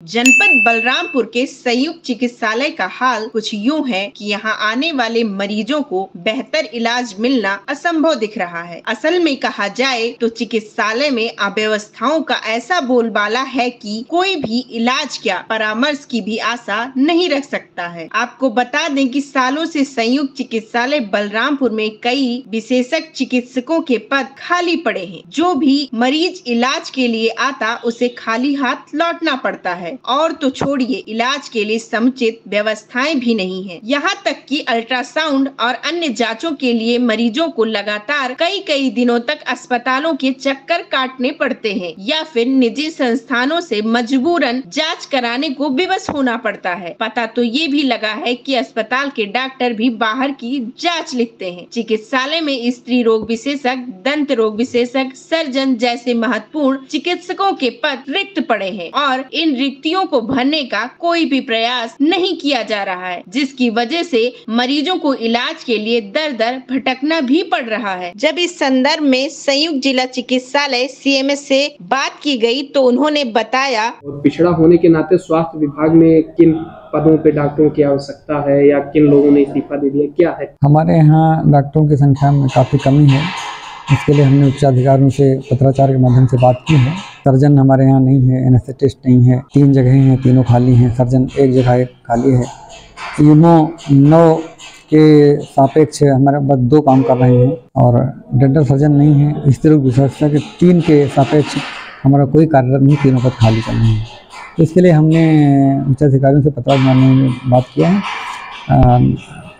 जनपद बलरामपुर के संयुक्त चिकित्सालय का हाल कुछ यूं है कि यहां आने वाले मरीजों को बेहतर इलाज मिलना असंभव दिख रहा है। असल में कहा जाए तो चिकित्सालय में अव्यवस्थाओं का ऐसा बोलबाला है कि कोई भी इलाज क्या परामर्श की भी आशा नहीं रख सकता है। आपको बता दें कि सालों से संयुक्त चिकित्सालय बलरामपुर में कई विशेषज्ञ चिकित्सकों के पद खाली पड़े हैं। जो भी मरीज इलाज के लिए आता उसे खाली हाथ लौटना पड़ता है और तो छोड़िए इलाज के लिए समुचित व्यवस्थाएं भी नहीं है। यहाँ तक कि अल्ट्रासाउंड और अन्य जांचों के लिए मरीजों को लगातार कई दिनों तक अस्पतालों के चक्कर काटने पड़ते हैं या फिर निजी संस्थानों से मजबूरन जांच कराने को विवश होना पड़ता है। पता तो ये भी लगा है कि अस्पताल के डॉक्टर भी बाहर की जाँच लिखते हैं। चिकित्सालय में स्त्री रोग विशेषज्ञ, दंत रोग विशेषज्ञ, सर्जन जैसे महत्वपूर्ण चिकित्सकों के पद रिक्त पड़े हैं और इन रिक्तियों को भरने का कोई भी प्रयास नहीं किया जा रहा है, जिसकी वजह से मरीजों को इलाज के लिए दर दर भटकना भी पड़ रहा है। जब इस संदर्भ में संयुक्त जिला चिकित्सालय सीएमएस से बात की गई तो उन्होंने बताया, और पिछड़ा होने के नाते स्वास्थ्य विभाग में किन पदों पे डॉक्टरों की आवश्यकता है या किन लोगों ने इस्तीफा दे दिया, क्या है? हमारे यहाँ डॉक्टरों की संख्या में काफ़ी कमी है। इसके लिए हमने उच्च अधिकारियों से पत्राचार के माध्यम से बात की है। सर्जन हमारे यहाँ नहीं है, एनेस्थेटिस्ट नहीं है, 3 जगह हैं, तीनों खाली हैं। सर्जन 1 जगह खाली है। यूनो 9 के सापेक्ष हमारे पास 2 काम कर रहे हैं और डेंटल सर्जन नहीं है। स्त्री रोग विशेषज्ञ 3 के सापेक्ष हमारा कोई कार्यरत नहीं, तीनों पद खाली चल रहे हैं। इसके लिए हमने उच्च अधिकारियों से पत्राचार माध्यम में बात किया है।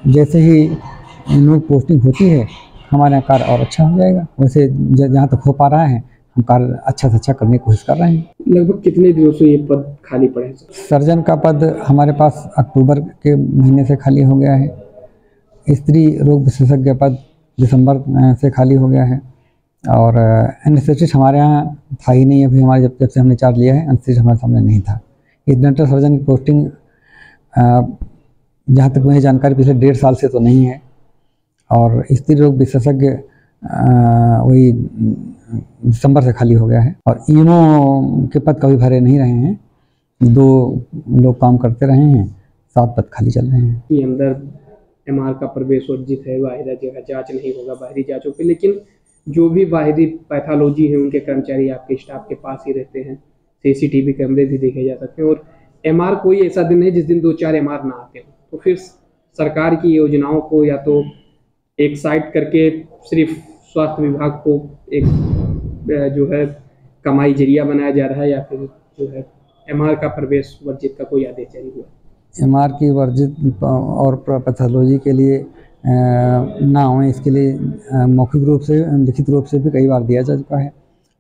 जैसे ही इन पोस्टिंग होती है हमारे यहाँ कार्य और अच्छा हो जाएगा। वैसे जहाँ तक हो पा रहा है हम कार्य अच्छा से अच्छा करने की कोशिश कर रहे हैं। लगभग कितने दिनों से ये पद खाली पड़े हैं? सर्जन का पद हमारे पास अक्टूबर के महीने से खाली हो गया है। स्त्री रोग विशेषज्ञ पद दिसंबर से खाली हो गया है और एनेस्थेटिस्ट हमारे यहाँ था ही नहीं। अभी हमारे जब से हमने चार्ज लिया है एनेस्थेटिस्ट हमारे सामने नहीं था। इस डेंटल सर्जन की पोस्टिंग जहाँ तक मुझे जानकारी पिछले 1.5 साल से तो नहीं है और स्त्री रोग विशेषज्ञ वही दिसंबर से खाली हो गया है और ईनो के पद कभी भरे नहीं रहे हैं। 2 लोग काम करते रहे हैं, 7 पद खाली चल रहे हैं। कि अंदर एमआर का प्रवेश वर्जित है, बाहरी जगह जांच नहीं होगा बाहरी जांचों पे, लेकिन जो भी बाहरी पैथोलॉजी है उनके कर्मचारी आपके स्टाफ के पास ही रहते हैं। सीसीटीवी कैमरे भी देखे जा सकते हैं और एमआर कोई ऐसा दिन है जिस दिन 2-4 एमआर ना आते हो। तो फिर सरकार की योजनाओं को या तो एक साइड करके सिर्फ स्वास्थ्य विभाग को एक जो है कमाई जरिया बनाया जा रहा है या फिर जो है एमआर का प्रवेश वर्जित का कोई आदेश जारी हुआ? एमआर की वर्जित और पैथोलॉजी के लिए ना हो, इसके लिए मौखिक रूप से लिखित रूप से भी कई बार दिया जा चुका है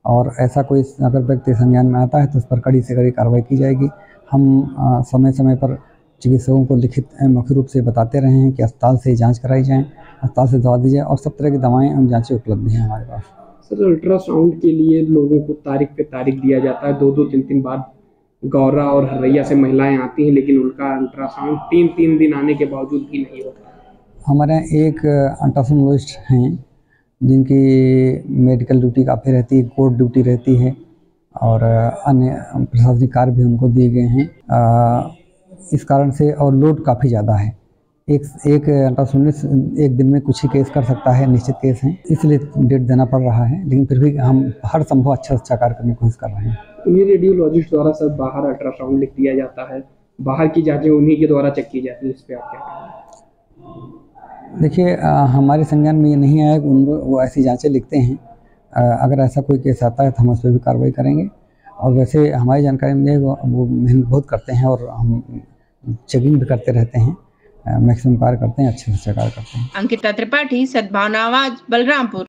और ऐसा कोई अगर व्यक्ति संज्ञान में आता है तो उस पर कड़ी से कड़ी कार्रवाई की जाएगी। हम समय समय पर चिकित्सकों को लिखित मौखिक रूप से बताते रहे हैं कि अस्पताल से जांच कराई जाए, अस्पताल से दवा दी जाए और सब तरह की दवाएं एवं जांचें उपलब्ध हैं हमारे पास। सर, अल्ट्रासाउंड के लिए लोगों को तारीख पे तारीख दिया जाता है। 2-2, 3-3 बार गौरा और हरैया से महिलाएं आती हैं, लेकिन उनका अल्ट्रासाउंड 3-3 दिन आने के बावजूद भी नहीं होता। हमारे यहाँ एक अल्ट्रासाउंडोलॉजिस्ट हैं जिनकी मेडिकल ड्यूटी काफ़ी रहती है, कोर्ट ड्यूटी रहती है और अन्य प्रशासनिक कार्य भी उनको दिए गए हैं। इस कारण से और लोड काफ़ी ज़्यादा है। एक अल्ट्रासाउंडिस्ट एक दिन में कुछ ही केस कर सकता है, निश्चित केस हैं, इसलिए डेट देना पड़ रहा है। लेकिन फिर भी हम हर संभव अच्छा से अच्छा कार्य करने की कोशिश कर रहे हैं। उन्हीं रेडियोलॉजिस्ट द्वारा सर बाहर अल्ट्रासाउंड लिख दिया जाता है, बाहर की जाँचें उन्हीं के द्वारा चेक की जाती है, इस पर आप क्या कहेंगे? देखिए, हमारे संज्ञान में ये नहीं आया कि वो ऐसी जाँचें लिखते हैं। अगर ऐसा कोई केस आता है तो हम उस पर भी कार्रवाई करेंगे और वैसे हमारी जानकारी में वो मेहनत बहुत करते हैं और हम चेकिंग भी करते रहते हैं, मैक्सिमम कार्य करते हैं, अच्छे से अच्छा कार्य करते हैं। अंकिता त्रिपाठी, सद्भावना आवाज, बलरामपुर।